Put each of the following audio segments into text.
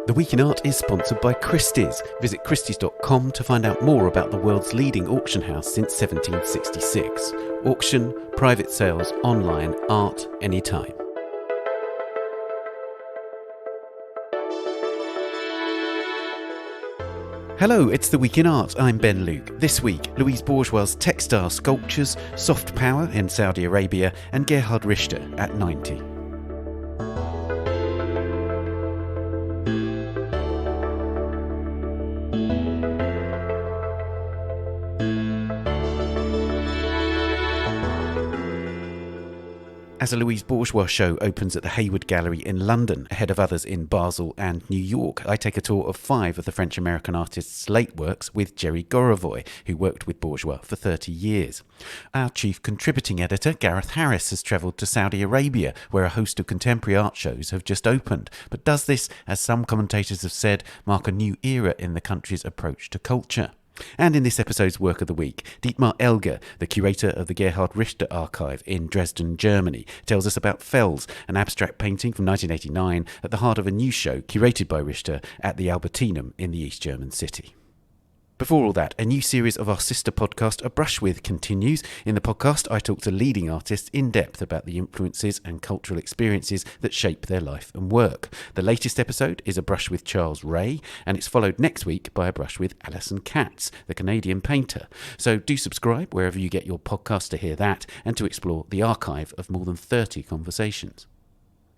The Week in Art is sponsored by Christie's. Visit christies.com to find out more about the world's leading auction house since 1766. Auction, private sales, online, art, anytime. Hello, it's The Week in Art. I'm Ben Luke. This week, Louise Bourgeois' textile sculptures, soft power in Saudi Arabia, and Gerhard Richter at 90. As a Louise Bourgeois show opens at the Hayward Gallery in London, ahead of others in Basel and New York, I take a tour of 5 of the French-American artist's late works with Jerry Gorovoy, who worked with Bourgeois for 30 years. Our chief contributing editor, Gareth Harris, has travelled to Saudi Arabia, where a host of contemporary art shows have just opened, but does this, as some commentators have said, mark a new era in the country's approach to culture? And in this episode's Work of the Week, Dietmar Elger, the curator of the Gerhard Richter Archive in Dresden, Germany, tells us about Fels, an abstract painting from 1989 at the heart of a new show curated by Richter at the Albertinum in the East German city. Before all that, a new series of our sister podcast, A Brush With, continues. In the podcast, I talk to leading artists in depth about the influences and cultural experiences that shape their life and work. The latest episode is A Brush With Charles Ray, and it's followed next week by A Brush With Alison Katz, the Canadian painter. So do subscribe wherever you get your podcast to hear that and to explore the archive of more than 30 conversations.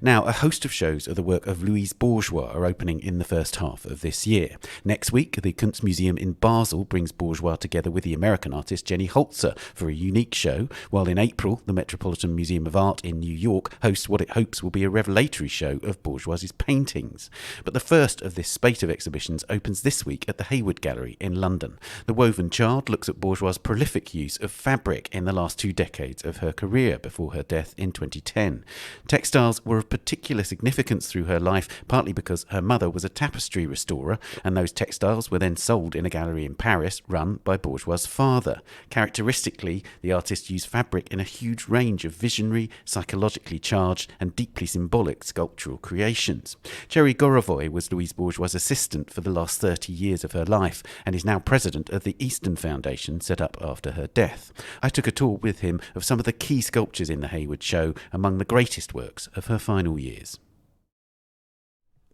Now, a host of shows of the work of Louise Bourgeois are opening in the first half of this year. Next week, the Kunstmuseum in Basel brings Bourgeois together with the American artist Jenny Holzer for a unique show, while in April, the Metropolitan Museum of Art in New York hosts what it hopes will be a revelatory show of Bourgeois' paintings. But the first of this spate of exhibitions opens this week at the Hayward Gallery in London. The Woven Child looks at Bourgeois' prolific use of fabric in the last 2 decades of her career before her death in 2010. Textiles were of particular significance through her life, partly because her mother was a tapestry restorer, and those textiles were then sold in a gallery in Paris run by Bourgeois' father. Characteristically, the artist used fabric in a huge range of visionary, psychologically charged and deeply symbolic sculptural creations. Jerry Gorovoy was Louise Bourgeois' assistant for the last 30 years of her life and is now president of the Eastern Foundation set up after her death. I took a tour with him of some of the key sculptures in the Hayward show, among the greatest works of her final years.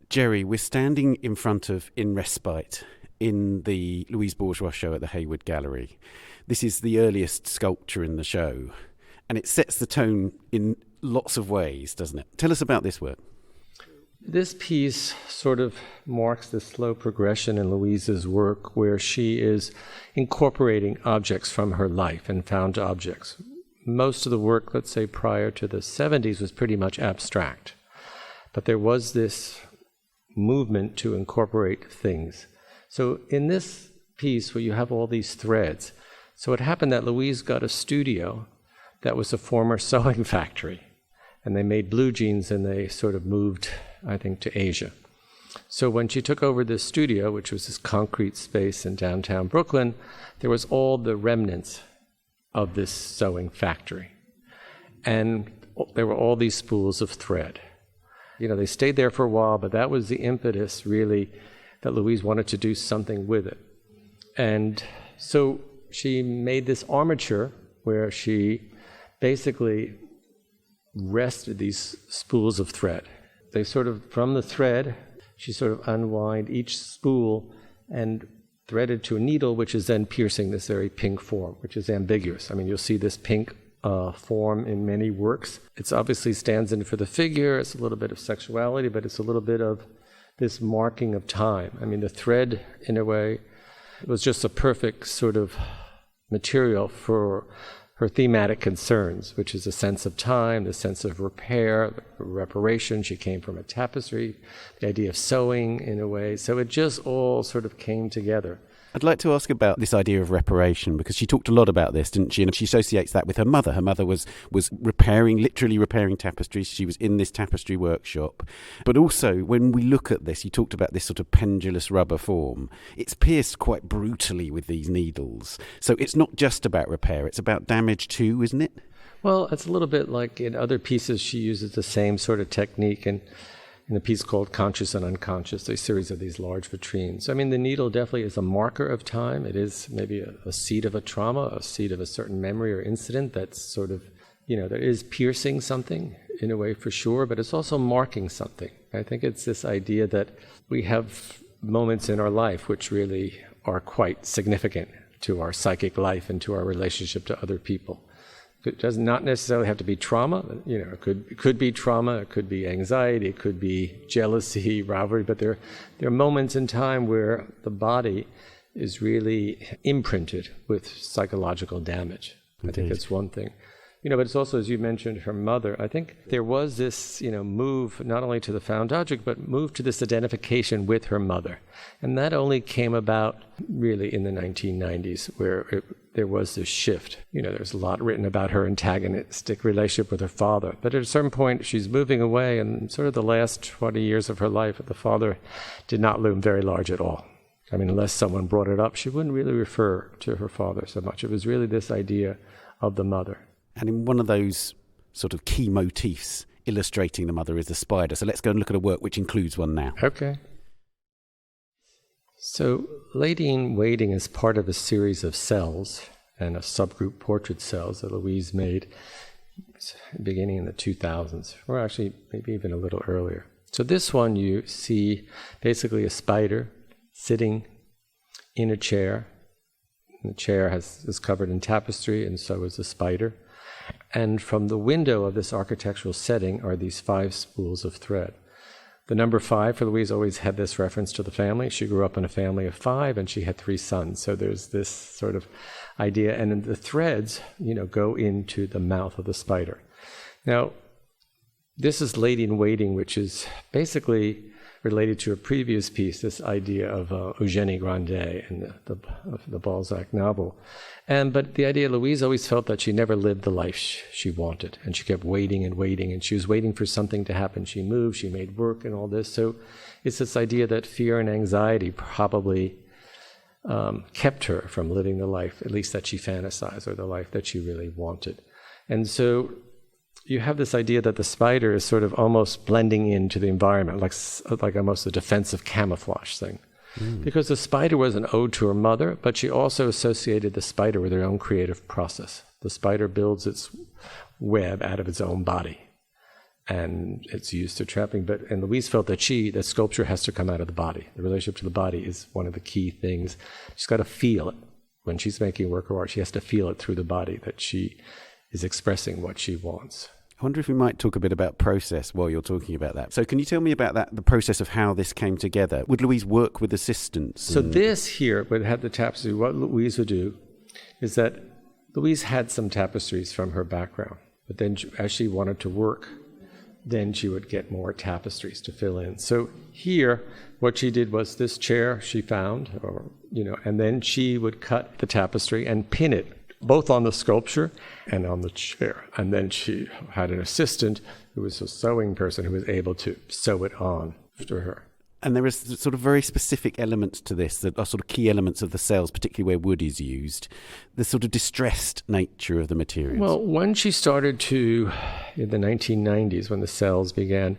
Jerry, we're standing in front of In Respite in the Louise Bourgeois show at the Hayward Gallery. This is the earliest sculpture in the show, and it sets the tone in lots of ways, doesn't it? Tell us about this work. This piece sort of marks the slow progression in Louise's work, where she is incorporating objects from her life and found objects. Most of the work, let's say prior to the 70s, was pretty much abstract. But there was this movement to incorporate things. So in this piece where you have all these threads, so it happened that Louise got a studio that was a former sewing factory. And they made blue jeans and they sort of moved, I think, to Asia. So when she took over this studio, which was this concrete space in downtown Brooklyn, there was all the remnants of this sewing factory. And there were all these spools of thread. You know, they stayed there for a while, but that was the impetus, really, that Louise wanted to do something with it. And so she made this armature where she basically rested these spools of thread. They sort of, from the thread, she sort of unwind each spool and threaded to a needle, which is then piercing this very pink form, which is ambiguous. I mean, you'll see this pink form in many works. It obviously stands in for the figure. It's a little bit of sexuality, but it's a little bit of this marking of time. I mean, the thread, in a way, was just a perfect sort of material for her thematic concerns, which is a sense of time, the sense of repair, reparation. She came from a tapestry, the idea of sewing in a way. So it just all sort of came together. I'd like to ask about this idea of reparation, because she talked a lot about this, didn't she? And she associates that with her mother. Her mother was literally repairing tapestries. She was in this tapestry workshop. But also, when we look at this, you talked about this sort of pendulous rubber form. It's pierced quite brutally with these needles. So it's not just about repair, it's about damage too, isn't it? Well, it's a little bit like in other pieces, she uses the same sort of technique in a piece called Conscious and Unconscious, a series of these large vitrines. I mean, the needle definitely is a marker of time. It is maybe a seed of a trauma, a seed of a certain memory or incident that's sort of, that is piercing something in a way for sure, but it's also marking something. I think it's this idea that we have moments in our life which really are quite significant to our psychic life and to our relationship to other people. It does not necessarily have to be trauma. It could be trauma, it could be anxiety, it could be jealousy, rivalry, but there are moments in time where the body is really imprinted with psychological damage. Indeed. I think that's one thing. But it's also, as you mentioned, her mother. I think there was this, move not only to the found object, but move to this identification with her mother. And that only came about really in the 1990s, where there was this shift. There's a lot written about her antagonistic relationship with her father. But at a certain point, she's moving away, and sort of the last 20 years of her life, the father did not loom very large at all. I mean, unless someone brought it up, she wouldn't really refer to her father so much. It was really this idea of the mother. And in one of those sort of key motifs illustrating the mother is the spider. So let's go and look at a work which includes one now. Okay. So Lady in Waiting is part of a series of cells and a subgroup portrait cells that Louise made beginning in the 2000s, or actually maybe even a little earlier. So this one you see basically a spider sitting in a chair. The chair is covered in tapestry, and so is the spider. And from the window of this architectural setting are these 5 spools of thread. The number 5 for Louise always had this reference to the family. She grew up in a family of 5, and she had 3 sons. So there's this sort of idea. And the threads, go into the mouth of the spider. Now, this is Lady in Waiting, which is basically related to a previous piece, this idea of Eugénie Grandet in the Balzac novel. But the idea, Louise always felt that she never lived the life she wanted, and she kept waiting, and she was waiting for something to happen. She moved, she made work and all this. So it's this idea that fear and anxiety probably kept her from living the life, at least that she fantasized, or the life that she really wanted. And so you have this idea that the spider is sort of almost blending into the environment, like almost a defensive camouflage thing. Because the spider was an ode to her mother, but she also associated the spider with her own creative process. The spider builds its web out of its own body, and it's used to trapping. And Louise felt that sculpture has to come out of the body. The relationship to the body is one of the key things. She's got to feel it. When she's making a work of art, she has to feel it through the body, that she is expressing what she wants. I wonder if we might talk a bit about process while you're talking about that. So can you tell me about the process of how this came together? Would Louise work with assistants? So this here would have the tapestry. What Louise would do is that Louise had some tapestries from her background, but then as she wanted to work, then she would get more tapestries to fill in. So here, what she did was this chair she found, and then she would cut the tapestry and pin it both on the sculpture and on the chair. And then she had an assistant who was a sewing person who was able to sew it on to her. And there is sort of very specific elements to this that are sort of key elements of the cells, particularly where wood is used, the sort of distressed nature of the materials. Well, when she started in the 1990s, when the cells began,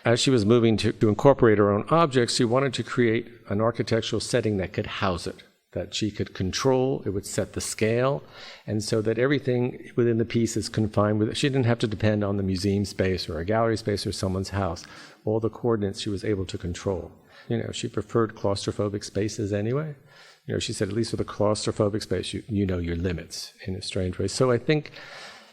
as she was moving to incorporate her own objects, she wanted to create an architectural setting that could house it, that she could control. It would set the scale, and so that everything within the piece is confined with it. She didn't have to depend on the museum space or a gallery space or someone's house. All the coordinates she was able to control. She preferred claustrophobic spaces anyway. She said, at least with a claustrophobic space, you know your limits in a strange way. So I think,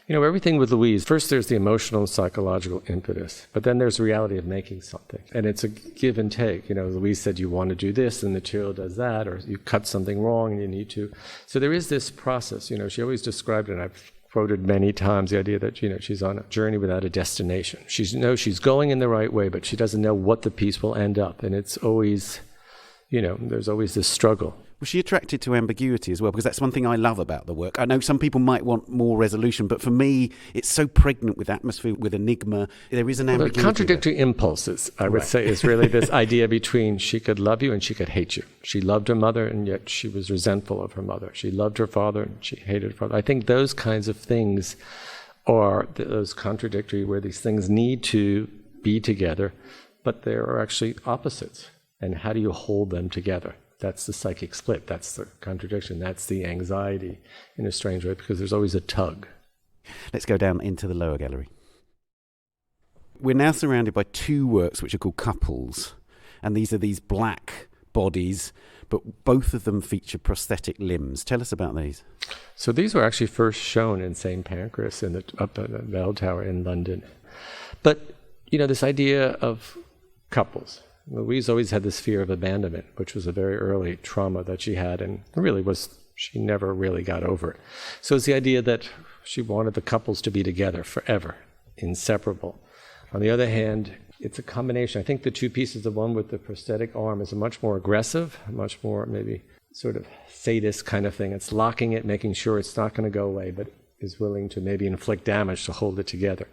everything with Louise, first there's the emotional and psychological impetus, but then there's the reality of making something. And it's a give and take. Louise said, you want to do this, and the material does that, or you cut something wrong and you need to. So there is this process. She always described it, and I've quoted many times the idea that, she's on a journey without a destination. She knows she's going in the right way, but she doesn't know what the piece will end up. And it's always, there's always this struggle. Was she attracted to ambiguity as well? Because that's one thing I love about the work. I know some people might want more resolution, but for me, it's so pregnant with atmosphere, with enigma. There is an ambiguity. The contradictory impulses, I would say, is really this idea between she could love you and she could hate you. She loved her mother, and yet she was resentful of her mother. She loved her father, and she hated her father. I think those kinds of things or those contradictory where these things need to be together, but they are actually opposites. And how do you hold them together? That's the psychic split. That's the contradiction. That's the anxiety in a strange way, because there's always a tug. Let's go down into the lower gallery. We're now surrounded by two works which are called couples. And these are these black bodies, but both of them feature prosthetic limbs. Tell us about these. So these were actually first shown in St. Pancras up at the Bell Tower in London. But, this idea of couples. Louise always had this fear of abandonment, which was a very early trauma that she had, and she never really got over it. So it's the idea that she wanted the couples to be together forever, inseparable. On the other hand, it's a combination. I think the two pieces, the one with the prosthetic arm is a much more aggressive, much more maybe sort of sadist kind of thing. It's locking it, making sure it's not going to go away, but is willing to maybe inflict damage to hold it together.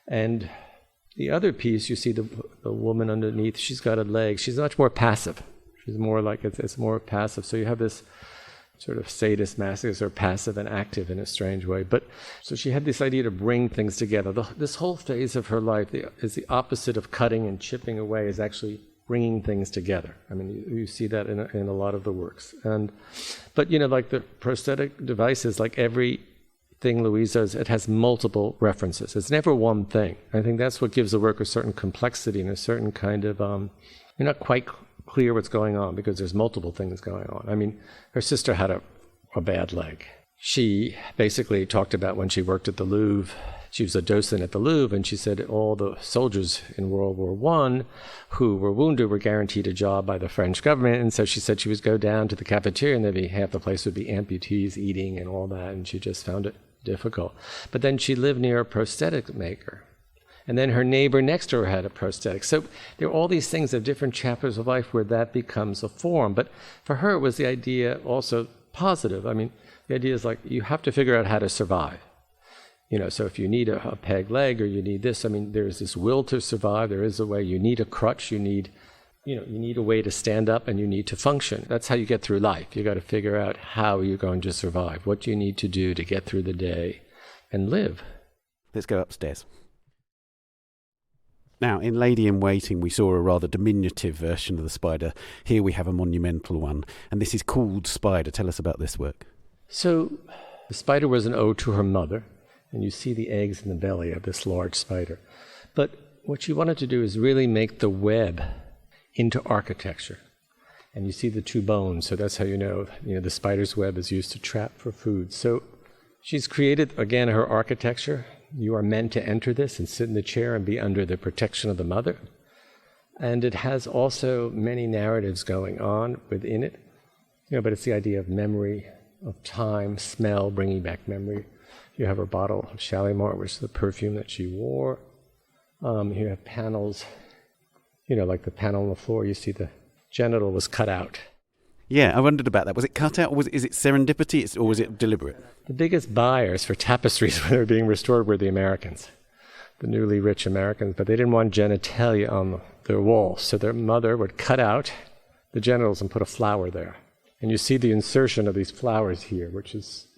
And the other piece, you see the woman underneath, she's got a leg. She's much more passive. She's more like, it's more passive. So you have this sort of sadist, masochist, or passive and active in a strange way. But so she had this idea to bring things together. This whole phase of her life is the opposite of cutting and chipping away, is actually bringing things together. I mean, you see that in a lot of the works. But like the prosthetic devices, like everything Louise does, it has multiple references. It's never one thing. I think that's what gives the work a certain complexity and a certain kind of, you're not quite clear what's going on because there's multiple things going on. I mean, her sister had a bad leg. She basically talked about when she worked at the Louvre. She was a docent at the Louvre, and she said all the soldiers in World War I who were wounded were guaranteed a job by the French government. And so she said she would go down to the cafeteria, and half the place would be amputees eating and all that, and she just found it difficult. But then she lived near a prosthetic maker. And then her neighbor next to her had a prosthetic. So there are all these things of different chapters of life where that becomes a form. But for her, it was the idea also positive. I mean, the idea is like you have to figure out how to survive. So if you need a peg leg or you need this, I mean, there's this will to survive. There is a way. You need a crutch. You need a way to stand up, and you need to function. That's how you get through life. You got to figure out how you're going to survive, what you need to do to get through the day and live. Let's go upstairs. Now, in Lady in Waiting, we saw a rather diminutive version of the spider. Here we have a monumental one, and this is called Spider. Tell us about this work. So the spider was an ode to her mother, and you see the eggs in the belly of this large spider. But what she wanted to do is really make the web into architecture. And you see the two bones, so that's how the spider's web is used to trap for food. So she's created, again, her architecture. You are meant to enter this and sit in the chair and be under the protection of the mother. And it has also many narratives going on within it. But it's the idea of memory, of time, smell, bringing back memory. You have her bottle of Shalimar, which is the perfume that she wore. You have panels, like the panel on the floor, you see the genital was cut out. Yeah, I wondered about that. Was it cut out, or is it serendipity, or was it deliberate? The biggest buyers for tapestries when they were being restored were the Americans, the newly rich Americans, but they didn't want genitalia on their walls, so their mother would cut out the genitals and put a flower there. And you see the insertion of these flowers here, which is,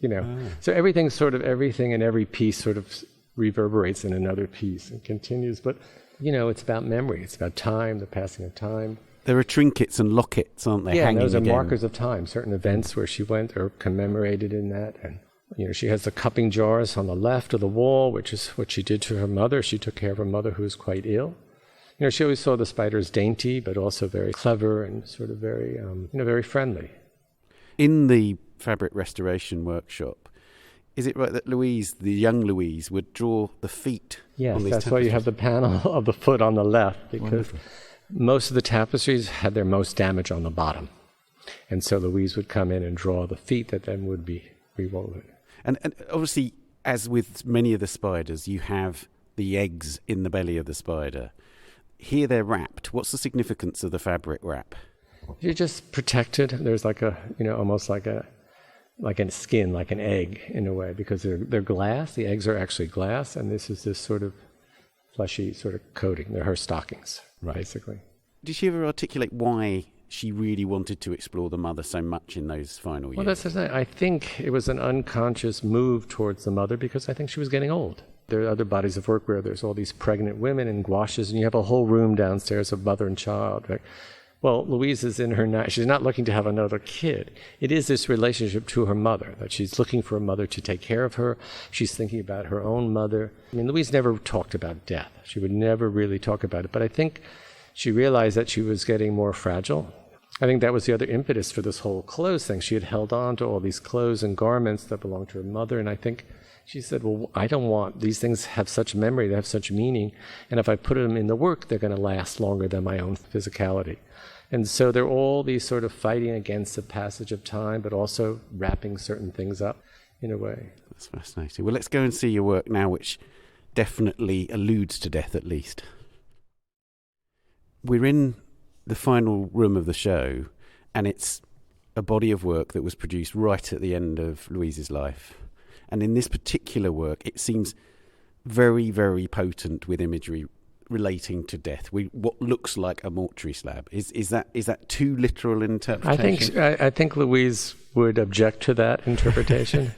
So everything in every piece sort of reverberates in another piece and continues. But, it's about memory. It's about time, the passing of time. There are trinkets and lockets, aren't there? Yeah, hanging those are again. markers of time. Certain events where she went are commemorated in that. And, she has the cupping jars on the left of the wall, which is what she did to her mother. She took care of her mother who was quite ill. She always saw the spider as dainty, but also very clever and sort of very, very friendly. In the fabric restoration workshop, is it right that Louise, the young Louise, would draw the feet yes, on these that's tapestries? why you have the panel of the foot on the left, because Wonderful. Most of the tapestries had their most damage on the bottom. And so Louise would come in and draw the feet that then would be rewoven. And obviously, as with many of the spiders, you have the eggs in the belly of the spider. Here they're wrapped. What's the significance of the fabric wrap? You're just protected. There's like a, almost like a skin, like an egg in a way, because they're glass. The eggs are actually glass, and this is this sort of fleshy sort of coating. They're her stockings, basically. Did she ever articulate why she really wanted to explore the mother so much in those final years? Well, that's the thing. I think it was an unconscious move towards the mother because I think she was getting old. There are other bodies of work where there's all these pregnant women and gouaches, and you have a whole room downstairs of mother and child, right? Well, Louise is in her she's not looking to have another kid. It is this relationship to her mother, that she's looking for a mother to take care of her. She's thinking about her own mother. I mean, Louise never talked about death. She would never really talk about it. But I think she realized that she was getting more fragile. I think that was the other impetus for this whole clothes thing. She had held on to all these clothes and garments that belonged to her mother, and I think she said, well, I don't want, these things have such memory, they have such meaning, and if I put them in the work, they're going to last longer than my own physicality. And so they're all these sort of fighting against the passage of time, but also wrapping certain things up in a way. That's fascinating. Well, let's go and see your work now, which definitely alludes to death at least. We're in the final room of the show, and it's a body of work that was produced right at the end of Louise's life. And in this particular work, it seems very, very potent with imagery relating to death. What looks like a mortuary slab. Is that too literal an interpretation? I think Louise would object to that interpretation.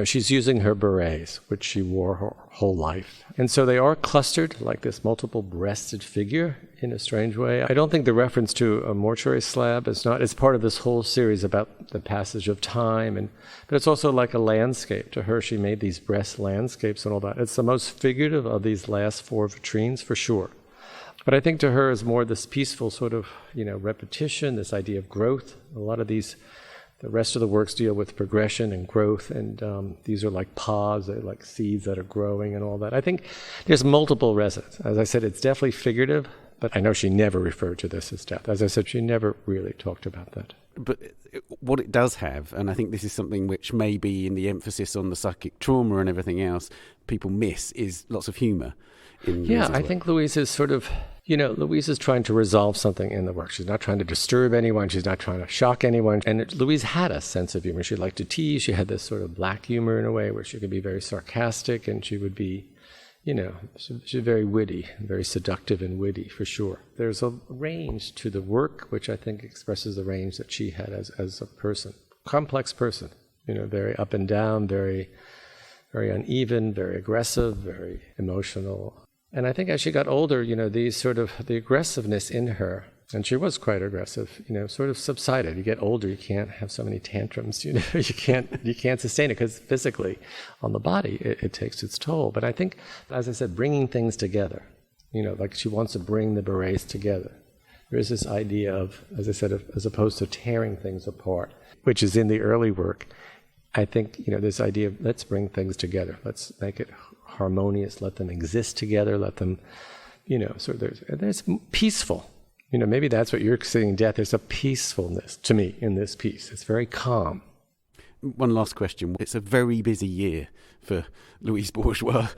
She's using her berets, which she wore her whole life. And so they are clustered like this multiple-breasted figure in a strange way. I don't think the reference to a mortuary slab is part of this whole series about the passage of time, but it's also like a landscape. To her, she made these breast landscapes and all that. It's the most figurative of these last four vitrines, for sure. But I think to her is more this peaceful sort of, repetition, this idea of growth. A lot of these, the rest of the works deal with progression and growth, and these are like pods, they're like seeds that are growing and all that. I think there's multiple resonance. As I said, it's definitely figurative, but I know she never referred to this as death. As I said, she never really talked about that. But what it does have, and I think this is something which maybe in the emphasis on the psychic trauma and everything else, people miss, is lots of humour. Yeah, I think Louise is sort of, Louise is trying to resolve something in the work. She's not trying to disturb anyone. She's not trying to shock anyone. And Louise had a sense of humor. She liked to tease. She had this sort of black humor in a way where she could be very sarcastic, and she would be, she's very witty, very seductive and witty, for sure. There's a range to the work, which I think expresses the range that she had as a person. Complex person, very up and down, very, very uneven, very aggressive, very emotional. And I think as she got older, these sort of, the aggressiveness in her, and she was quite aggressive, sort of subsided. You get older, you can't have so many tantrums, you can't sustain it, because physically on the body it takes its toll. But I think, as I said, bringing things together, like she wants to bring the berets together. There is this idea of, as I said, as opposed to tearing things apart, which is in the early work. I think, this idea of let's bring things together, let's make it harmonious, let them exist together, let them, so there's peaceful. Maybe that's what you're seeing in death. There's a peacefulness to me in this piece. It's very calm. One last question. It's a very busy year for Louise Bourgeois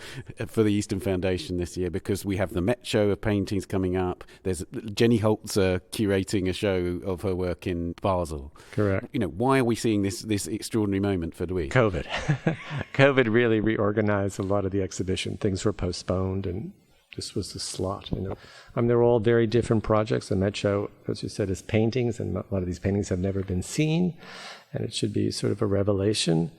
for the Eastern Foundation this year, because we have the Met show of paintings coming up. There's Jenny Holzer curating a show of her work in Basel. Correct. Why are we seeing this extraordinary moment for Louise? COVID. COVID really reorganized a lot of the exhibition. Things were postponed, and this was the slot. They're all very different projects. The Met show, as you said, is paintings, and a lot of these paintings have never been seen, and it should be sort of a revelation.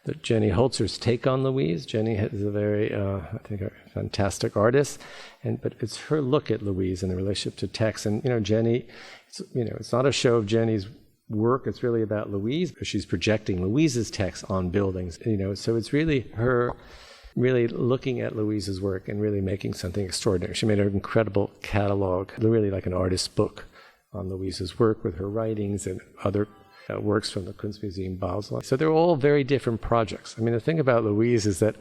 That Jenny Holzer's take on Louise. Jenny is a very, I think, a fantastic artist, but it's her look at Louise and the relationship to text. And Jenny, it's not a show of Jenny's work. It's really about Louise, because she's projecting Louise's text on buildings. So it's really her really looking at Louise's work and really making something extraordinary. She made an incredible catalog, really like an artist's book on Louise's work with her writings and other works from the Kunstmuseum Basel. So they're all very different projects. The thing about Louise is that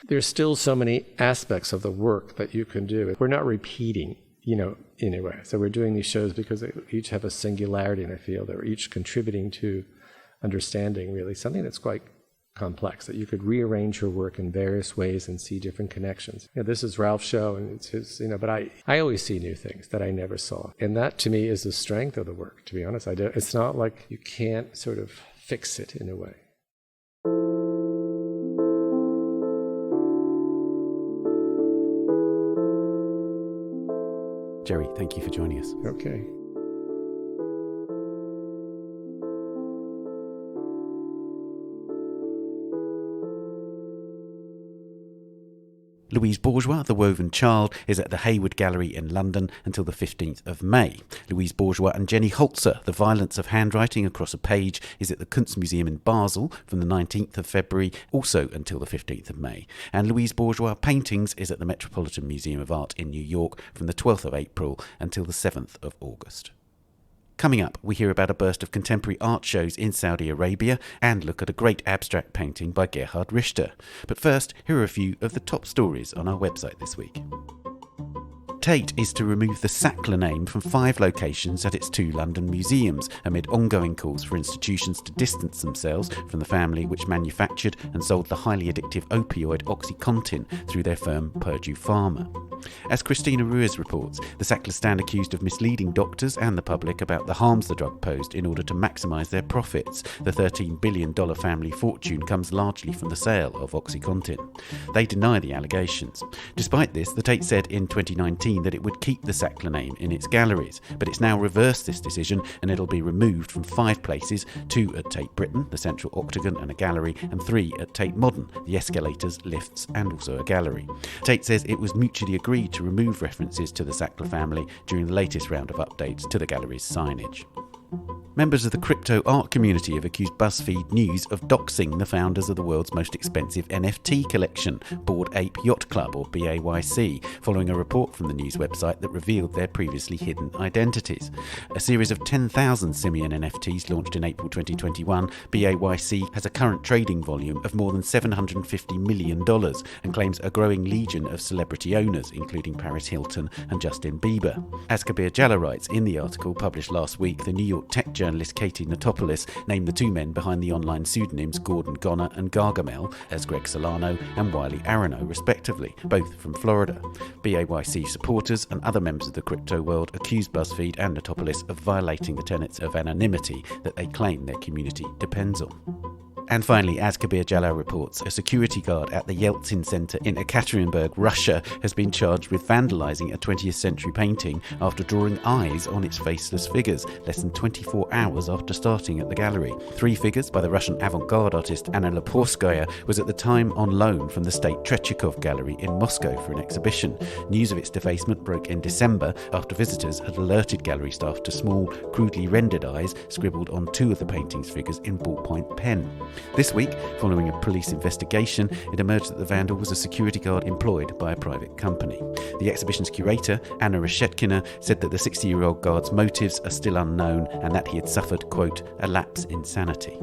there's still so many aspects of the work that you can do. We're not repeating, in a way. So we're doing these shows because they each have a singularity, and I feel they're each contributing to understanding really something that's quite complex, that you could rearrange her work in various ways and see different connections. This is Ralph's show, and it's his, but I always see new things that I never saw. And that, to me, is the strength of the work, to be honest. It's not like you can't sort of fix it in a way. Jerry, thank you for joining us. Okay. Louise Bourgeois, The Woven Child, is at the Hayward Gallery in London until the 15th of May. Louise Bourgeois and Jenny Holzer, The Violence of Handwriting Across a Page, is at the Kunstmuseum in Basel from the 19th of February, also until the 15th of May. And Louise Bourgeois Paintings is at the Metropolitan Museum of Art in New York from the 12th of April until the 7th of August. Coming up, we hear about a burst of contemporary art shows in Saudi Arabia and look at a great abstract painting by Gerhard Richter. But first, here are a few of the top stories on our website this week. Tate is to remove the Sackler name from 5 locations at its 2 London museums, amid ongoing calls for institutions to distance themselves from the family which manufactured and sold the highly addictive opioid OxyContin through their firm Purdue Pharma. As Christina Ruiz reports, the Sacklers stand accused of misleading doctors and the public about the harms the drug posed in order to maximise their profits. The $13 billion family fortune comes largely from the sale of OxyContin. They deny the allegations. Despite this, the Tate said in 2019 that it would keep the Sackler name in its galleries, but it's now reversed this decision and it'll be removed from 5 places, 2 at Tate Britain, the central octagon and a gallery, and 3 at Tate Modern, the escalators, lifts and also a gallery. Tate says it was mutually agreed to remove references to the Sackler family during the latest round of updates to the gallery's signage. Members of the crypto art community have accused BuzzFeed News of doxing the founders of the world's most expensive NFT collection, Bored Ape Yacht Club, or BAYC, following a report from the news website that revealed their previously hidden identities. A series of 10,000 simian NFTs launched in April 2021, BAYC has a current trading volume of more than $750 million and claims a growing legion of celebrity owners, including Paris Hilton and Justin Bieber. As Kabir Jalla writes in the article published last week, the New York tech journalist Katie Notopoulos named the 2 men behind the online pseudonyms Gordon Goner and Gargamel as Greg Solano and Wiley Arano, respectively, both from Florida. BAYC supporters and other members of the crypto world accused BuzzFeed and Notopoulos of violating the tenets of anonymity that they claim their community depends on. And finally, as Kabir Jalla reports, a security guard at the Yeltsin Center in Ekaterinburg, Russia, has been charged with vandalizing a 20th century painting after drawing eyes on its faceless figures, less than 24 hours after starting at the gallery. 3 figures by the Russian avant-garde artist Anna Leporskaya was at the time on loan from the State Trechikov Gallery in Moscow for an exhibition. News of its defacement broke in December after visitors had alerted gallery staff to small, crudely rendered eyes scribbled on 2 of the painting's figures in ballpoint pen. This week, following a police investigation, it emerged that the vandal was a security guard employed by a private company. The exhibition's curator, Anna Reshetkina, said that the 60-year-old guard's motives are still unknown and that he had suffered, quote, a lapse in sanity.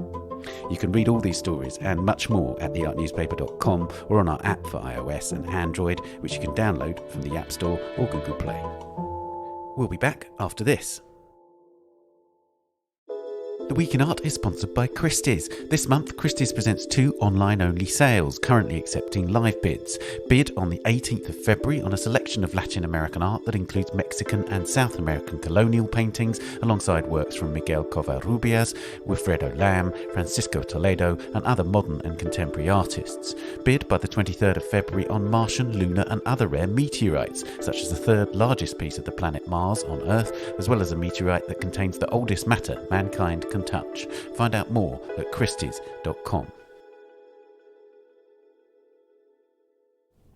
You can read all these stories and much more at theartnewspaper.com or on our app for iOS and Android, which you can download from the App Store or Google Play. We'll be back after this. The Week in Art is sponsored by Christie's. This month, Christie's presents 2 online-only sales, currently accepting live bids. Bid on the 18th of February on a selection of Latin American art that includes Mexican and South American colonial paintings, alongside works from Miguel Covarrubias, Wilfredo Lam, Francisco Toledo, and other modern and contemporary artists. Bid by the 23rd of February on Martian, lunar, and other rare meteorites, such as the 3rd largest piece of the planet Mars on Earth, as well as a meteorite that contains the oldest matter mankind can touch. Find out more at christies.com.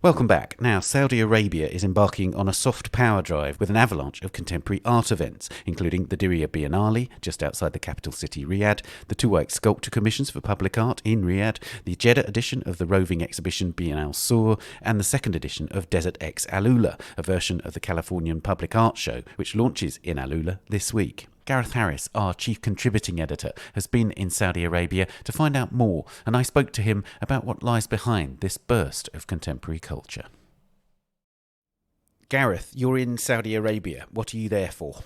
Welcome back. Now, Saudi Arabia is embarking on a soft power drive with an avalanche of contemporary art events, including the Diriyah Biennale, just outside the capital city Riyadh, the 2 White Sculpture Commissions for Public Art in Riyadh, the Jeddah edition of the roving exhibition Biennale Sur, and the 2nd edition of Desert X Alula, a version of the Californian Public Art Show, which launches in Alula this week. Gareth Harris, our chief contributing editor, has been in Saudi Arabia to find out more, and I spoke to him about what lies behind this burst of contemporary culture. Gareth, you're in Saudi Arabia. What are you there for?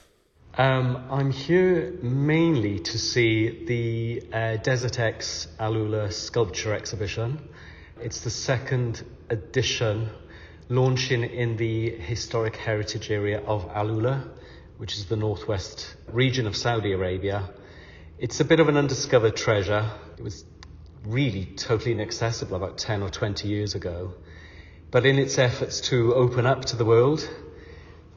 I'm here mainly to see the Desert X Alula sculpture exhibition. It's the 2nd edition, launching in the historic heritage area of Alula, which is the northwest region of Saudi Arabia. It's a bit of an undiscovered treasure. It was really totally inaccessible about 10 or 20 years ago. But in its efforts to open up to the world,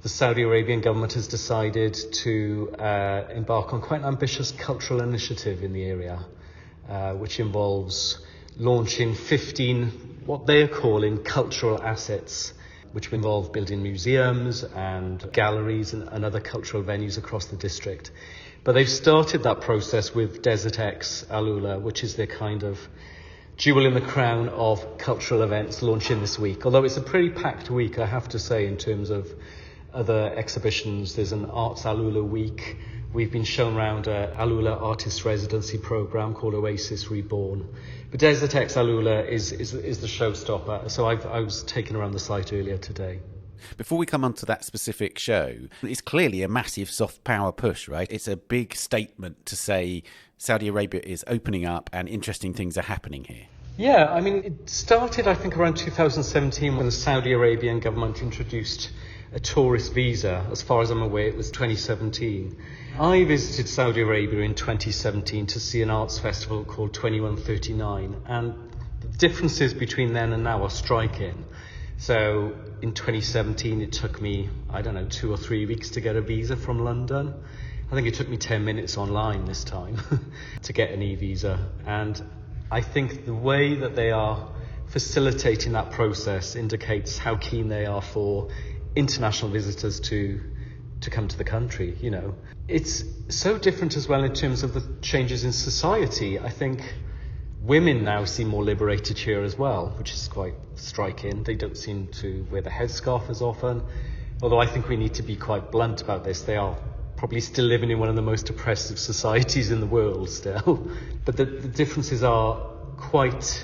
the Saudi Arabian government has decided to embark on quite an ambitious cultural initiative in the area, which involves launching 15 what they are calling cultural assets, which involve building museums and galleries and other cultural venues across the district. But they've started that process with Desert X Alula, which is their kind of jewel in the crown of cultural events launching this week. Although it's a pretty packed week, I have to say, in terms of other exhibitions. There's an Arts Alula week. We've been shown around a Alula artist residency program called Oasis Reborn. But Desert X Alula is the showstopper. So I was taken around the site earlier today. Before we come on to that specific show, it's clearly a massive soft power push, right? It's a big statement to say Saudi Arabia is opening up and interesting things are happening here. Yeah, I mean, it started, I think, around 2017 when the Saudi Arabian government introduced a tourist visa. As far as I'm aware, it was 2017. I visited Saudi Arabia in 2017 to see an arts festival called 2139, and the differences between then and now are striking. So in 2017, it took me, 2 or 3 weeks to get a visa from London. I think it took me 10 minutes online this time to get an e-visa. And I think the way that they are facilitating that process indicates how keen they are for international visitors to come to the country. You know, it's so different as well in terms of the changes in society. I think women now seem more liberated here as well, which is quite striking. They don't seem to wear the headscarf as often, although I think we need to be quite blunt about this. They are probably still living in one of the most oppressive societies in the world still, but the differences are quite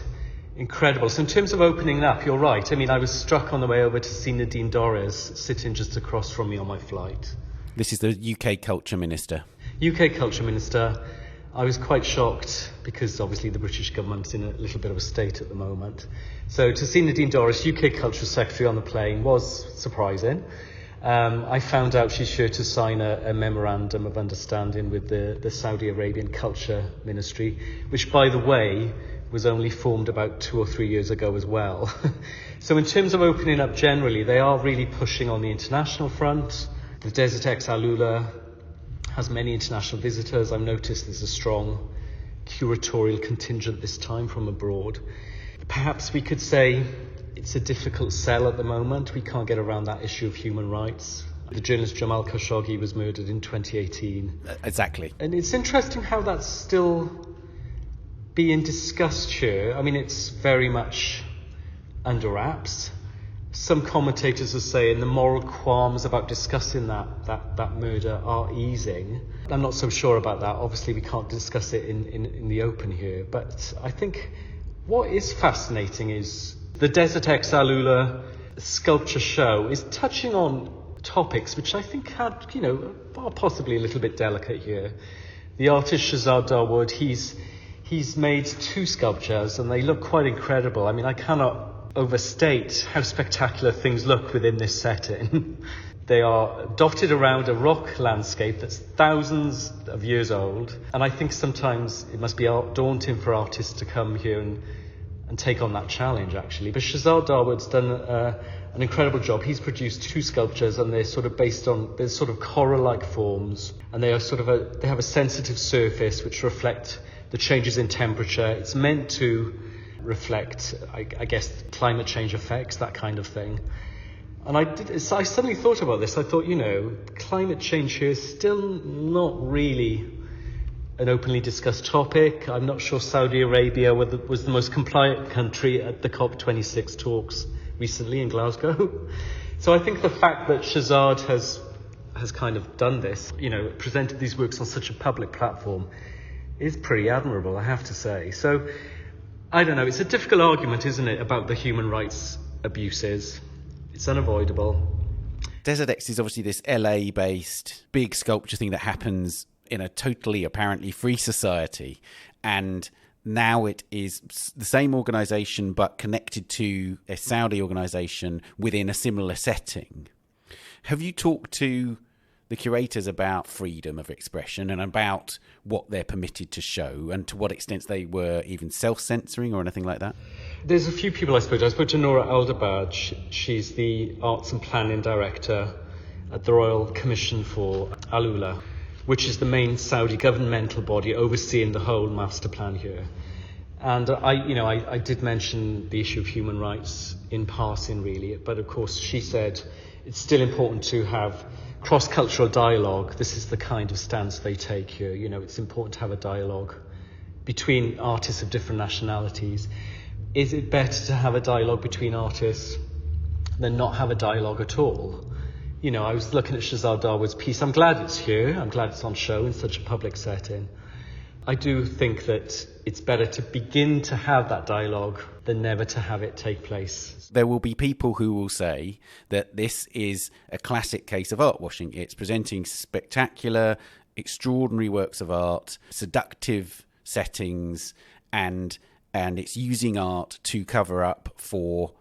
incredible. So in terms of opening up, you're right. I mean, I was struck on the way over to see Nadine Dorries sitting just across from me on my flight. This is the UK Culture Minister. UK Culture Minister. I was quite shocked because obviously the British government's in a little bit of a state at the moment. So to see Nadine Dorries, UK Culture Secretary, on the plane was surprising. I found out she's sure to sign a memorandum of understanding with the Saudi Arabian Culture Ministry, which, by the way, was only formed about 2 or 3 years ago as well. So in terms of opening up generally, they are really pushing on the international front. The Desert X Alula has many international visitors. I've noticed there's a strong curatorial contingent this time from abroad. Perhaps we could say it's a difficult sell at the moment. We can't get around that issue of human rights. The journalist Jamal Khashoggi was murdered in 2018. Exactly. And it's interesting how that's still being discussed here. I mean, it's very much under wraps. Some commentators are saying the moral qualms about discussing that murder are easing. I'm not so sure about that. Obviously, we can't discuss it in the open here. But I think what is fascinating is the Desert X Alula sculpture show is touching on topics which I think are possibly a little bit delicate here. The artist Shahzad Dawood, he's made 2 sculptures and they look quite incredible. I mean, I cannot overstate how spectacular things look within this setting. They are dotted around a rock landscape that's thousands of years old, and I think sometimes it must be daunting for artists to come here and take on that challenge, actually. But Shahzad Dawood's done an incredible job. He's produced 2 sculptures, and they're sort of based on, they're sort of coral-like forms, and they are they have a sensitive surface which reflect the changes in temperature. It's meant to reflect, I guess, climate change effects, that kind of thing. And I suddenly thought about this. I thought, climate change here is still not really an openly discussed topic. I'm not sure Saudi Arabia was the most compliant country at the COP26 talks recently in Glasgow. So I think the fact that Shahzad has kind of done this, presented these works on such a public platform, is pretty admirable, I have to say. So I don't know, it's a difficult argument, isn't it, about the human rights abuses. It's unavoidable. Desert X is obviously this LA-based big sculpture thing that happens in a totally apparently free society, and now it is the same organisation but connected to a Saudi organisation within a similar setting. Have you talked to the curators about freedom of expression and about what they're permitted to show, and to what extent they were even self-censoring or anything like that? There's a few people I spoke to. I spoke to Nora Alderbad. She's the Arts and Planning Director at the Royal Commission for Alula, which is the main Saudi governmental body overseeing the whole master plan here. And I did mention the issue of human rights in passing, really. But of course, she said it's still important to have cross-cultural dialogue. This is the kind of stance they take here. It's important to have a dialogue between artists of different nationalities. Is it better to have a dialogue between artists than not have a dialogue at all? I was looking at Shahzad Dawood's piece. I'm glad it's here. I'm glad it's on show in such a public setting. I do think that it's better to begin to have that dialogue than never to have it take place. There will be people who will say that this is a classic case of art washing. It's presenting spectacular, extraordinary works of art, seductive settings, and it's using art to cover up for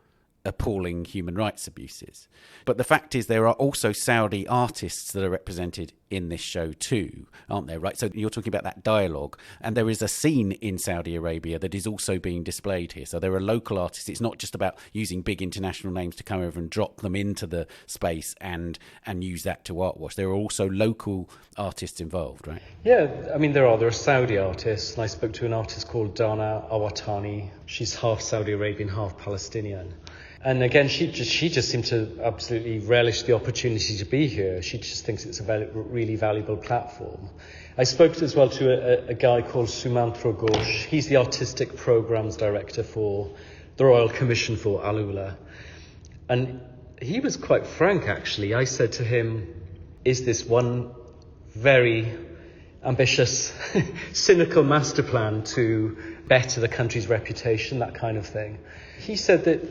appalling human rights abuses. But the fact is there are also Saudi artists that are represented in this show too, aren't there? Right, so you're talking about that dialogue, and there is a scene in Saudi Arabia that is also being displayed here. So there are local artists. It's not just about using big international names to come over and drop them into the space and use that to art wash. There are also local artists involved, right? Yeah, there are Saudi artists, and I spoke to an artist called Dana Awatani. She's half Saudi Arabian, half Palestinian. And again, she just seemed to absolutely relish the opportunity to be here. She just thinks it's a really valuable platform. I spoke as well to a guy called Sumantro Ghosh. He's the artistic programs director for the Royal Commission for Alula. And he was quite frank, actually. I said to him, is this one very ambitious, cynical master plan to better the country's reputation, that kind of thing? He said that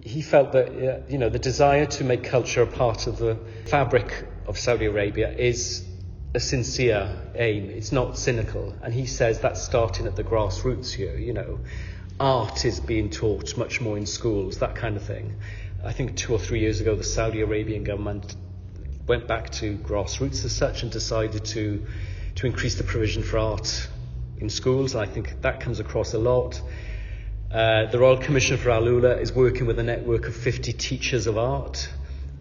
he felt that the desire to make culture a part of the fabric of Saudi Arabia is a sincere aim. It's not cynical. And he says that's starting at the grassroots here. Art is being taught much more in schools, that kind of thing. I think 2 or 3 years ago, the Saudi Arabian government went back to grassroots as such and decided to increase the provision for art in schools. I think that comes across a lot. The Royal Commission for Alula is working with a network of 50 teachers of art.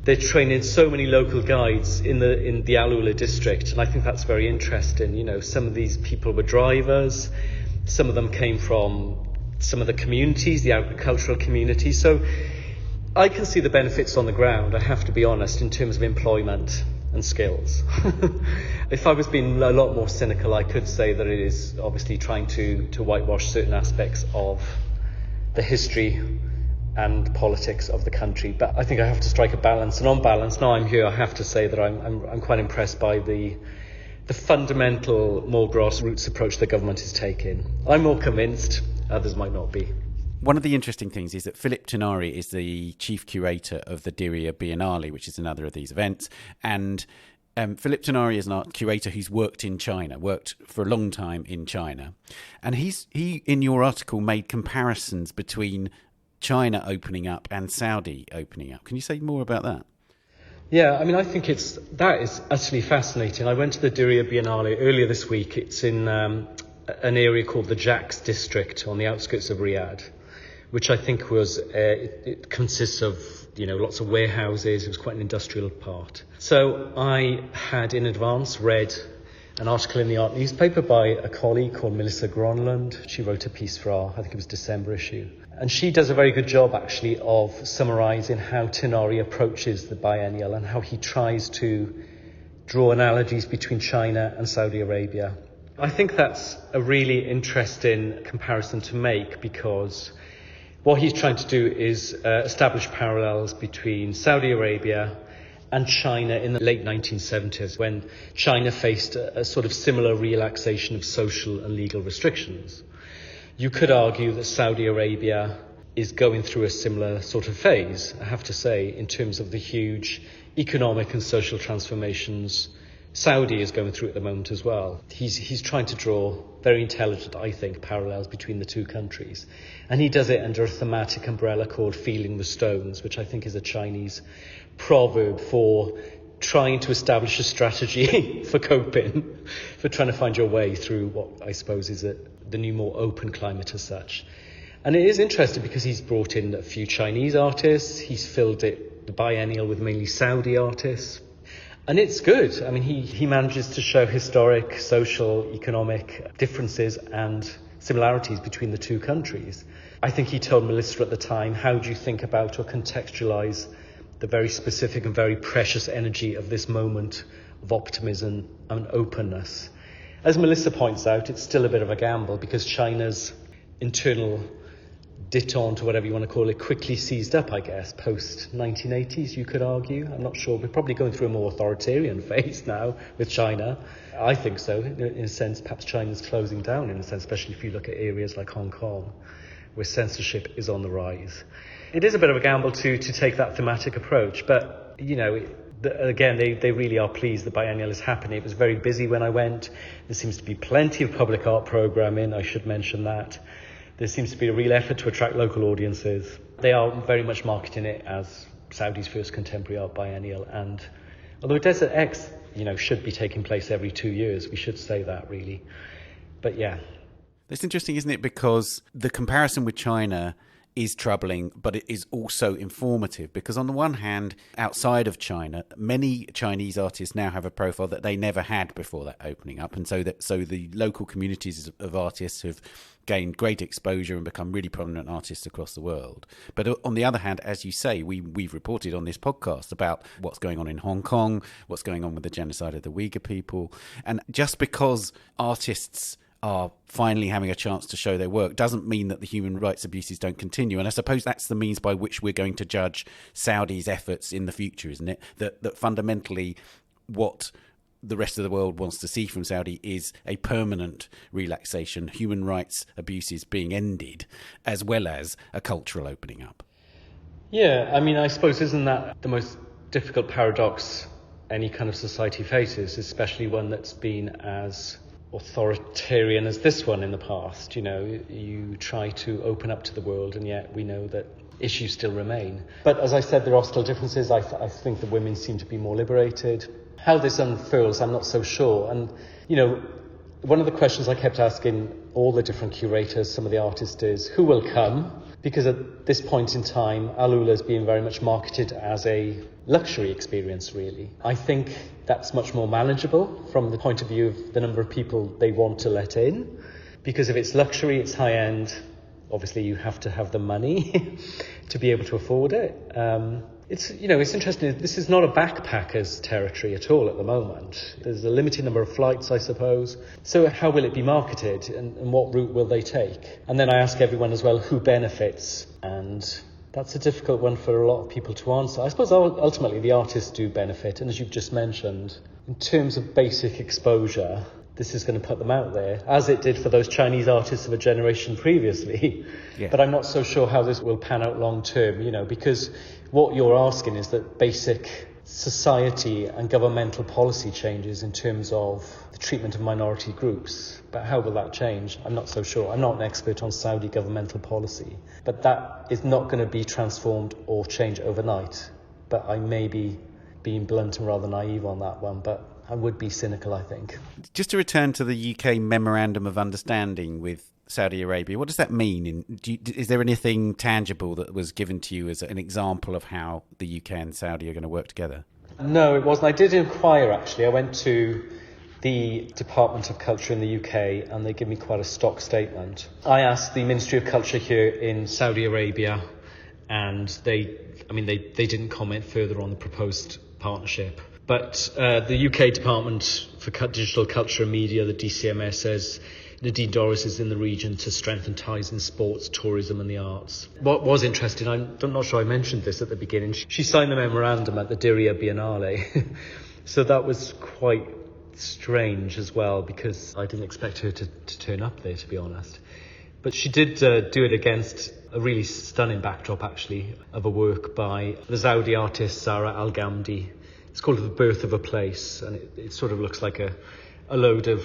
They're training so many local guides in the Alula district, and I think that's very interesting. Some of these people were drivers, some of them came from some of the communities, the agricultural communities. So I can see the benefits on the ground, I have to be honest, in terms of employment and skills. If I was being a lot more cynical, I could say that it is obviously trying to whitewash certain aspects of the history and politics of the country. But I think I have to strike a balance. And on balance, now I'm here, I have to say that I'm quite impressed by the fundamental, more grassroots approach the government is taking. I'm more convinced, others might not be. One of the interesting things is that Philip Tenari is the chief curator of the Diriyah Biennale, which is another of these events. And Philip Tenari is an art curator who's worked for a long time in China. And he, in your article, made comparisons between China opening up and Saudi opening up. Can you say more about that? Yeah, I think that is utterly fascinating. I went to the Diriyah Biennale earlier this week. It's in an area called the Jaks district on the outskirts of Riyadh, which I think was, it consists of, lots of warehouses. It was quite an industrial part. So I had in advance read an article in the art newspaper by a colleague called Melissa Gronlund. She wrote a piece for our, I think it was December issue. And she does a very good job, actually, of summarising how Tenari approaches the biennial and how he tries to draw analogies between China and Saudi Arabia. I think that's a really interesting comparison to make, because what he's trying to do is establish parallels between Saudi Arabia and China in the late 1970s, when China faced a sort of similar relaxation of social and legal restrictions. You could argue that Saudi Arabia is going through a similar sort of phase, I have to say, in terms of the huge economic and social transformations Saudi is going through at the moment as well. He's trying to draw very intelligent, I think, parallels between the two countries. And he does it under a thematic umbrella called feeling the stones, which I think is a Chinese proverb for trying to establish a strategy for coping, for trying to find your way through what I suppose is the new, more open climate as such. And it is interesting because he's brought in a few Chinese artists. He's filled the biennial with mainly Saudi artists. And it's good. He manages to show historic, social, economic differences and similarities between the two countries. I think he told Melissa at the time, how do you think about or contextualize the very specific and very precious energy of this moment of optimism and openness? As Melissa points out, it's still a bit of a gamble because China's internal détente, or whatever you want to call it, quickly seized up, I guess, post-1980s, you could argue. I'm not sure. We're probably going through a more authoritarian phase now with China. I think so. In a sense, perhaps China's closing down, in a sense, especially if you look at areas like Hong Kong, where censorship is on the rise. It is a bit of a gamble to take that thematic approach, but, you know, again, they really are pleased the biennial is happening. It was very busy when I went. There seems to be plenty of public art programming, I should mention that. There seems to be a real effort to attract local audiences. They are very much marketing it as Saudi's first contemporary art biennial. And although Desert X, you know, should be taking place every 2 years, we should say that really. But yeah. It's interesting, isn't it? Because the comparison with China is troubling, but it is also informative, because on the one hand, outside of China, many Chinese artists now have a profile that they never had before that opening up, and so the local communities of artists have gained great exposure and become really prominent artists across the world. But on the other hand, as you say, we've reported on this podcast about what's going on in Hong Kong, what's going on with the genocide of the Uyghur people, and just because artists are finally having a chance to show their work doesn't mean that the human rights abuses don't continue. And I suppose that's the means by which we're going to judge Saudi's efforts in the future, isn't it? That fundamentally what the rest of the world wants to see from Saudi is a permanent relaxation, human rights abuses being ended, as well as a cultural opening up. Yeah, I mean, I suppose isn't that the most difficult paradox any kind of society faces, especially one that's been as authoritarian as this one in the past. You know, you try to open up to the world, and yet we know that issues still remain. But as I said, there are still differences. I think the women seem to be more liberated. How this unfurls, I'm not so sure. And, you know, one of the questions I kept asking all the different curators, some of the artists, is who will come? Because at this point in time, Alula is being very much marketed as a luxury experience, really. I think that's much more manageable from the point of view of the number of people they want to let in. Because if it's luxury, it's high-end. Obviously, you have to have the money to be able to afford it. It's interesting. This is not a backpackers territory at all at the moment. There's a limited number of flights, I suppose. So how will it be marketed, and what route will they take? And then I ask everyone as well, who benefits? And that's a difficult one for a lot of people to answer. I suppose ultimately the artists do benefit. And as you've just mentioned, in terms of basic exposure, this is going to put them out there, as it did for those Chinese artists of a generation previously. Yeah. But I'm not so sure how this will pan out long term, you know, because what you're asking is that basic society and governmental policy changes in terms of the treatment of minority groups. But how will that change? I'm not so sure. I'm not an expert on Saudi governmental policy. But that is not going to be transformed or changed overnight. But I may be being blunt and rather naive on that one, but I would be cynical, I think. Just to return to the UK Memorandum of Understanding with Saudi Arabia, what does that mean? Is there anything tangible that was given to you as an example of how the UK and Saudi are going to work together? No, it wasn't. I did inquire, actually. I went to the Department of Culture in the UK, and they give me quite a stock statement. I asked the Ministry of Culture here in Saudi Arabia, and they didn't comment further on the proposed partnership. But the UK Department for Digital Culture and Media, the DCMS, says Nadine Dorris is in the region to strengthen ties in sports, tourism and the arts. What was interesting, I'm not sure I mentioned this at the beginning, she signed the memorandum at the Diriyah Biennale. So that was quite strange as well, because I didn't expect her to turn up there, to be honest. But she did do it against a really stunning backdrop, actually, of a work by the Saudi artist Zara Al-Ghamdi. It's called The Birth of a Place, and it sort of looks like a load of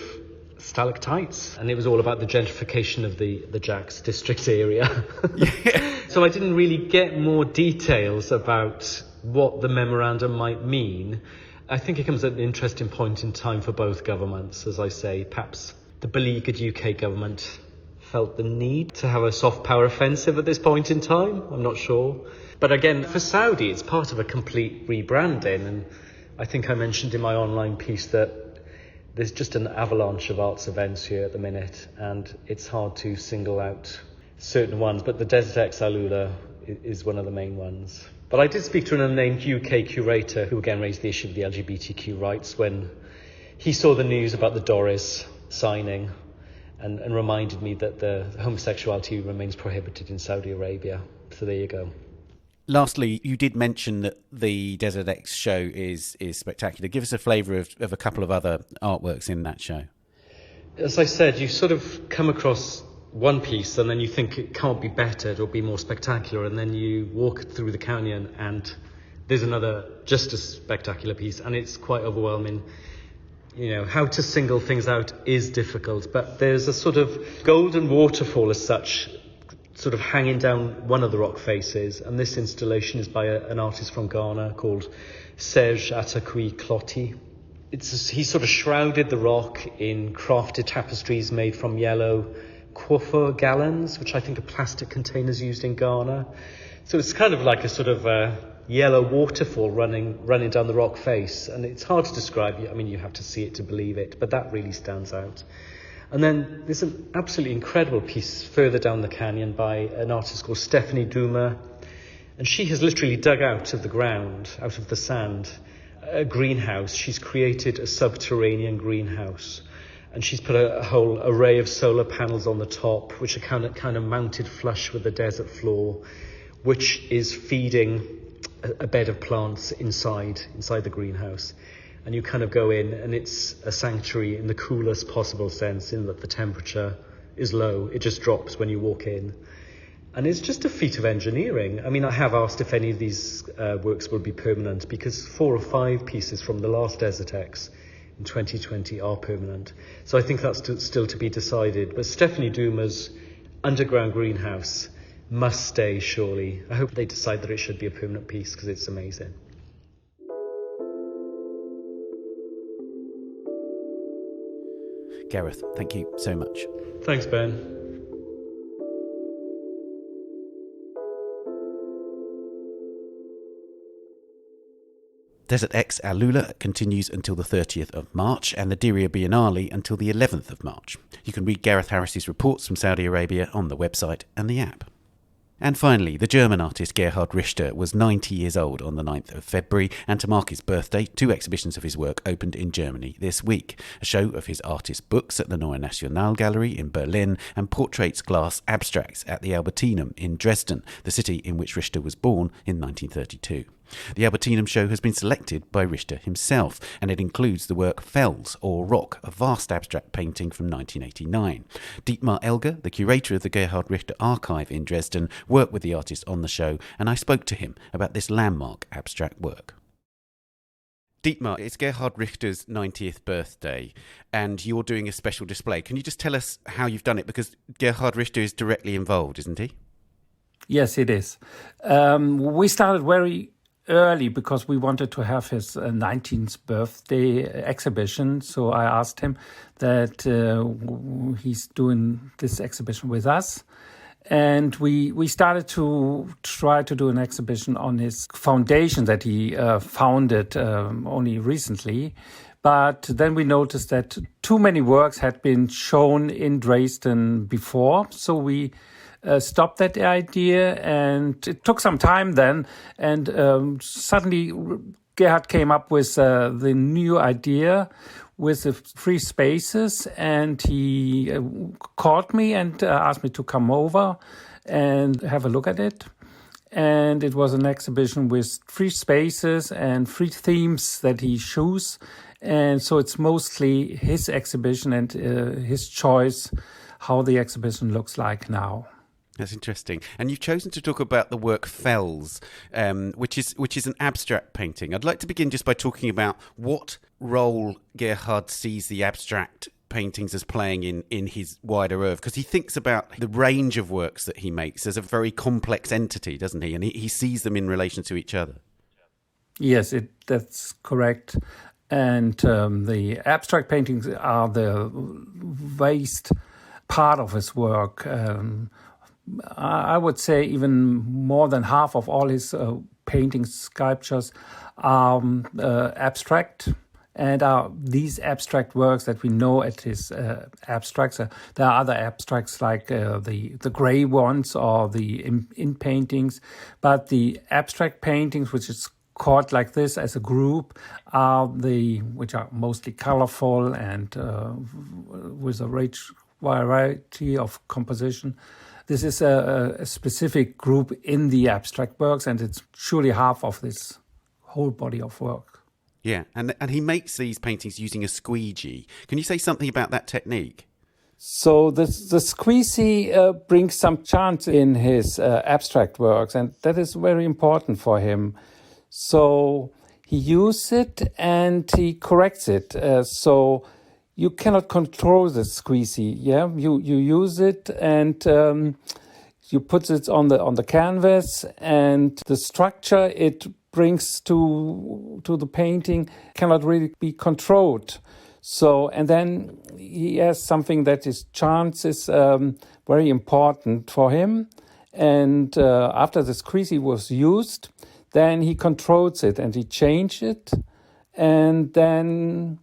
stalactites, and it was all about the gentrification of the Jacks district area. Yeah. So I didn't really get more details about what the memorandum might mean. I think it comes at an interesting point in time for both governments, as I say. Perhaps the beleaguered UK government felt the need to have a soft power offensive at this point in time. I'm not sure. But again, for Saudi, it's part of a complete rebranding. And I think I mentioned in my online piece that There's just an avalanche of arts events here at the minute, and it's hard to single out certain ones, but the Desert X Alula is one of the main ones. But I did speak to an unnamed UK curator who again raised the issue of the LGBTQ rights when he saw the news about the Doris signing and reminded me that the homosexuality remains prohibited in Saudi Arabia. So there you go. Lastly, you did mention that the Desert X show is spectacular. Give us a flavour of a couple of other artworks in that show. As I said, you sort of come across one piece and then you think it can't be better, it'll be more spectacular, and then you walk through the canyon and there's another just as spectacular piece, and it's quite overwhelming. You know, how to single things out is difficult, but there's a sort of golden waterfall as such, sort of hanging down one of the rock faces, and this installation is by an artist from Ghana called Serge Atakui Clotti. He sort of shrouded the rock in crafted tapestries made from yellow Quaffo gallons, which I think are plastic containers used in Ghana. So it's kind of like a sort of yellow waterfall running down the rock face, and it's hard to describe. I mean, you have to see it to believe it, but that really stands out. And then there's an absolutely incredible piece further down the canyon by an artist called Stephanie Dumas, and she has literally dug out of the ground, out of the sand, a greenhouse. She's created a subterranean greenhouse, and she's put a whole array of solar panels on the top, which are kind of mounted flush with the desert floor, which is feeding a bed of plants inside the greenhouse. And you kind of go in, and it's a sanctuary in the coolest possible sense, in that the temperature is low. It just drops when you walk in. And it's just a feat of engineering. I mean, I have asked if any of these works will be permanent, because 4 or 5 pieces from the last Desert X in 2020 are permanent. So I think that's still to be decided. But Stephanie Dumas' underground greenhouse must stay, surely. I hope they decide that it should be a permanent piece, because it's amazing. Gareth, thank you so much. Thanks, Ben. Desert X Alula continues until the 30th of March, and the Diriyah Biennale until the 11th of March. You can read Gareth Harris's reports from Saudi Arabia on the website and the app. And finally, the German artist Gerhard Richter was 90 years old on the 9th of February, and to mark his birthday, 2 exhibitions of his work opened in Germany this week. A show of his artist books at the Neue National Gallery in Berlin, and portraits glass abstracts at the Albertinum in Dresden, the city in which Richter was born in 1932. The Albertinum show has been selected by Richter himself, and it includes the work Fels, or Rock, a vast abstract painting from 1989. Dietmar Elger, the curator of the Gerhard Richter Archive in Dresden, worked with the artist on the show, and I spoke to him about this landmark abstract work. Dietmar, it's Gerhard Richter's 90th birthday, and you're doing a special display. Can you just tell us how you've done it? Because Gerhard Richter is directly involved, isn't he? Yes, it is. We started very early because we wanted to have his 19th birthday exhibition. So I asked him that he's doing this exhibition with us. And we started to try to do an exhibition on his foundation that he founded only recently. But then we noticed that too many works had been shown in Dresden before. So we stopped that idea, and it took some time then. And suddenly Gerhard came up with the new idea with the free spaces, and he called me and asked me to come over and have a look at it. And it was an exhibition with free spaces and free themes that he chose. And so it's mostly his exhibition and his choice how the exhibition looks like now. That's interesting. And you've chosen to talk about the work Fels, which is an abstract painting. I'd like to begin just by talking about what role Gerhard sees the abstract paintings as playing in his wider oeuvre, because he thinks about the range of works that he makes as a very complex entity, doesn't he? And he sees them in relation to each other. Yes, that's correct. And the abstract paintings are the waste part of his work. I would say even more than half of all his paintings, sculptures are abstract, And these abstract works that we know at his abstracts, there are other abstracts like the gray ones or the in paintings, but the abstract paintings, which is caught like this as a group, which are mostly colorful and with a rich variety of composition. This is a specific group in the abstract works, and it's surely half of this whole body of work. Yeah, and he makes these paintings using a squeegee. Can you say something about that technique? So the squeegee brings some chance in his abstract works, and that is very important for him. So he uses it and he corrects it. So you cannot control the squeegee. Yeah, you use it and you put it on the canvas, and the structure it brings to the painting cannot really be controlled. So, and then he has something that is chance is very important for him. And after the squeegee was used, then he controls it and he changes it. And then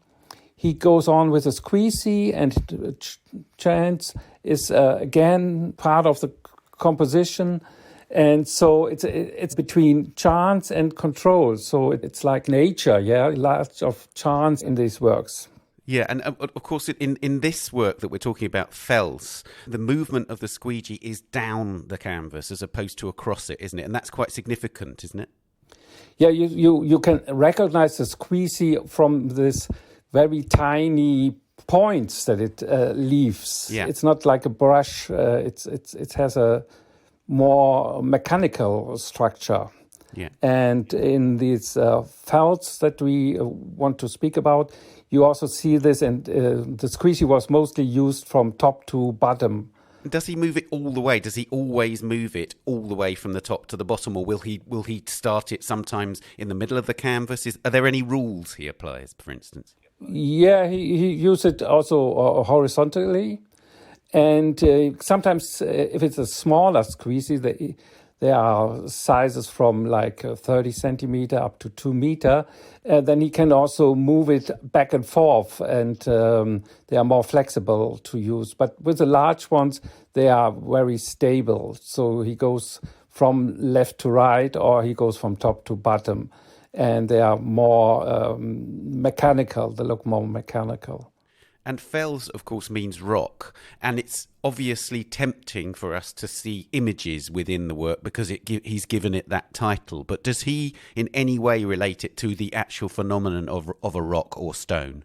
he goes on with the squeegee, and chance is again part of the composition. And so it's between chance and control. So it's like nature, lots of chance in these works. Yeah, and of course in this work that we're talking about, Fels, the movement of the squeegee is down the canvas as opposed to across it, isn't it? And that's quite significant, isn't it? Yeah, you can recognize the squeegee from this very tiny points that it leaves. Yeah. It's not like a brush. It has a more mechanical structure. Yeah. And in these felts that we want to speak about, you also see this, and the squeegee was mostly used from top to bottom. Does he move it all the way? Does he always move it all the way from the top to the bottom, or will he start it sometimes in the middle of the canvas? Are there any rules he applies, for instance? Yeah, he used it also horizontally. And sometimes, if it's a smaller squeegee, there are sizes from like 30 centimeter up to 2 meter. Then he can also move it back and forth, and they are more flexible to use. But with the large ones, they are very stable. So he goes from left to right, or he goes from top to bottom. And they are more mechanical. They look more mechanical. And Fels, of course, means rock, and it's obviously tempting for us to see images within the work because he's given it that title. But does he in any way relate it to the actual phenomenon of a rock or stone?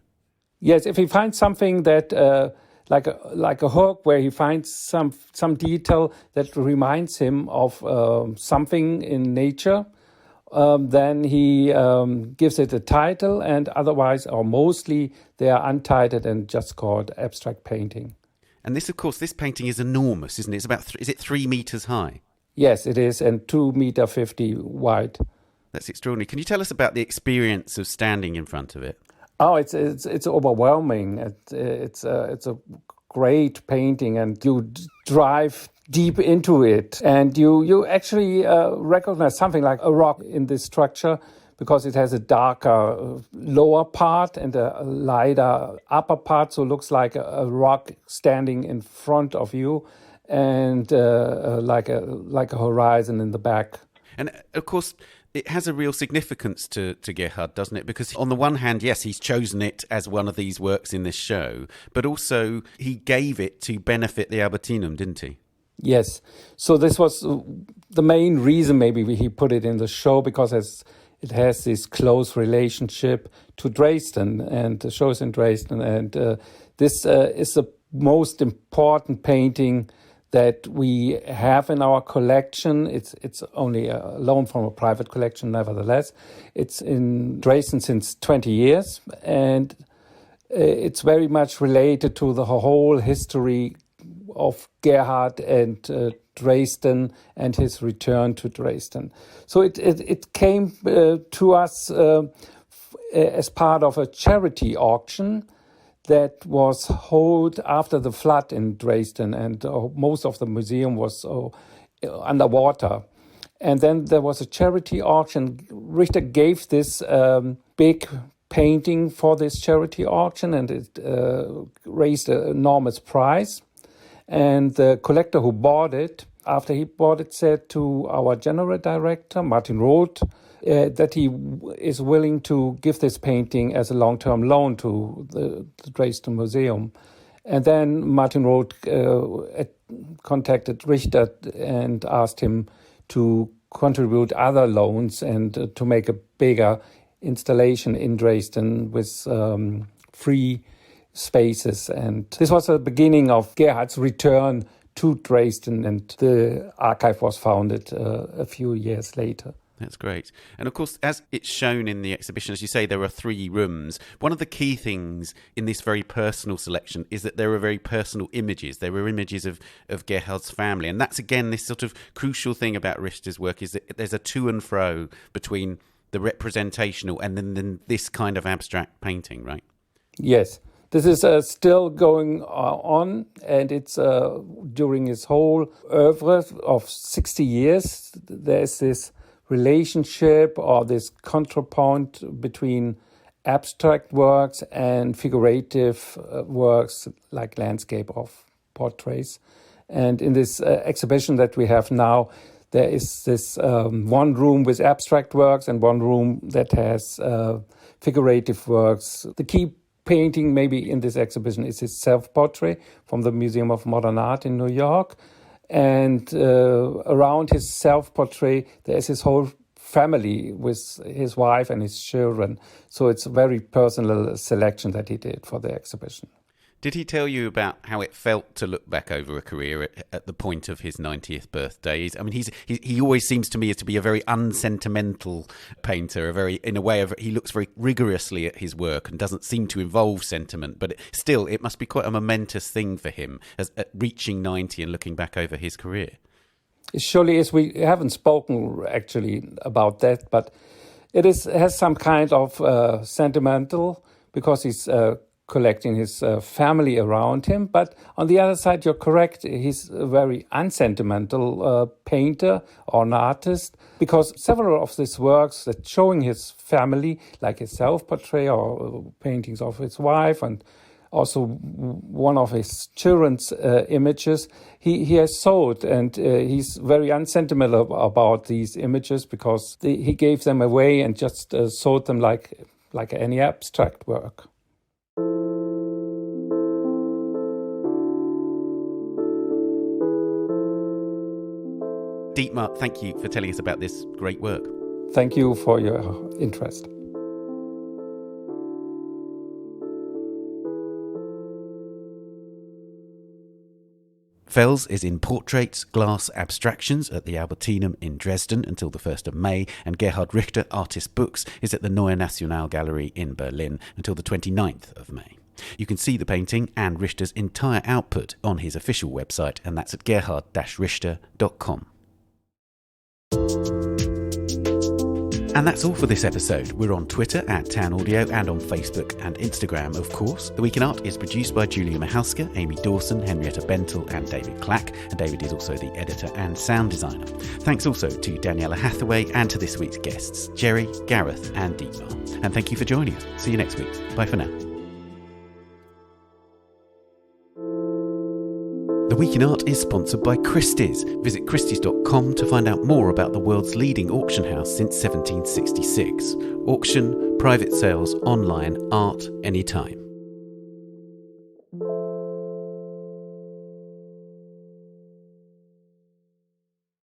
Yes, if he finds something that, like a hook, where he finds some detail that reminds him of something in nature, then he gives it a title, and otherwise, or mostly, they are untitled and just called abstract painting. And this, of course, this painting is enormous, isn't it? It's about, is it 3 meters high? Yes, it is, and 2.50 meters wide. That's extraordinary. Can you tell us about the experience of standing in front of it? Oh, it's overwhelming. It's a great painting, and you drive deep into it, and you actually recognize something like a rock in this structure, because it has a darker lower part and a lighter upper part, so it looks like a rock standing in front of you, and like a horizon in the back. And of course, it has a real significance to Gerhard, doesn't it? Because on the one hand, yes, he's chosen it as one of these works in this show, but also he gave it to benefit the Albertinum, didn't he? Yes. So this was the main reason maybe he put it in the show, because it has this close relationship to Dresden, and the show is in Dresden. And this is the most important painting that we have in our collection. It's only a loan from a private collection, nevertheless. It's in Dresden since 20 years, and it's very much related to the whole history of Gerhard and Dresden and his return to Dresden. So it came to us as part of a charity auction that was held after the flood in Dresden, and most of the museum was underwater. And then there was a charity auction. Richter gave this big painting for this charity auction, and it raised an enormous price. And the collector who bought it, after he bought it, said to our general director, Martin Roth, that he is willing to give this painting as a long-term loan to the Dresden Museum. And then Martin Roth contacted Richter and asked him to contribute other loans and to make a bigger installation in Dresden with free spaces. And this was the beginning of Gerhard's return to Dresden, and the archive was founded a few years later. That's great. And of course, as it's shown in the exhibition, as you say, there are 3 rooms. One of the key things in this very personal selection is that there are very personal images. There are images of Gerhard's family. And that's, again, this sort of crucial thing about Richter's work is that there's a to and fro between the representational and then this kind of abstract painting, right? Yes. This is still going on, and it's during his whole oeuvre of 60 years, there's this relationship or this counterpoint between abstract works and figurative works like landscape or portraits. And in this exhibition that we have now, there is this one room with abstract works and one room that has figurative works. The key painting maybe in this exhibition is his self-portrait from the Museum of Modern Art in New York. And around his self-portrait, there's his whole family with his wife and his children. So it's a very personal selection that he did for the exhibition. Did he tell you about how it felt to look back over a career at the point of his 90th birthday? I mean, he always seems to me to be a very unsentimental painter. He looks very rigorously at his work and doesn't seem to involve sentiment. But still, it must be quite a momentous thing for him as reaching 90 and looking back over his career. It surely is. We haven't spoken actually about that, but has some kind of sentimental because he's collecting his family around him. But on the other side, you're correct, he's a very unsentimental painter or an artist, because several of his works that showing his family, like his self-portrait or paintings of his wife and also one of his children's images, he has sold, and he's very unsentimental about these images because he gave them away and just sold them like any abstract work. Dietmar, thank you for telling us about this great work. Thank you for your interest. Fels is in Portraits, Glass, Abstractions at the Albertinum in Dresden until the 1st of May, and Gerhard Richter Artist Books is at the Neue National Gallery in Berlin until the 29th of May. You can see the painting and Richter's entire output on his official website, and that's at gerhard-richter.com. And that's all for this episode. We're on Twitter at Town Audio and on Facebook and Instagram, of course. The Week in Art is produced by Julia Michalska, Amy Dawson, Henrietta Bentel and David Clack. And David is also the editor and sound designer. Thanks also to Daniela Hathaway and to this week's guests, Jerry, Gareth and Dietmar. And thank you for joining us. See you next week. Bye for now. The Week in Art is sponsored by Christie's. Visit Christie's.com to find out more about the world's leading auction house since 1766. Auction, private sales, online, art, anytime.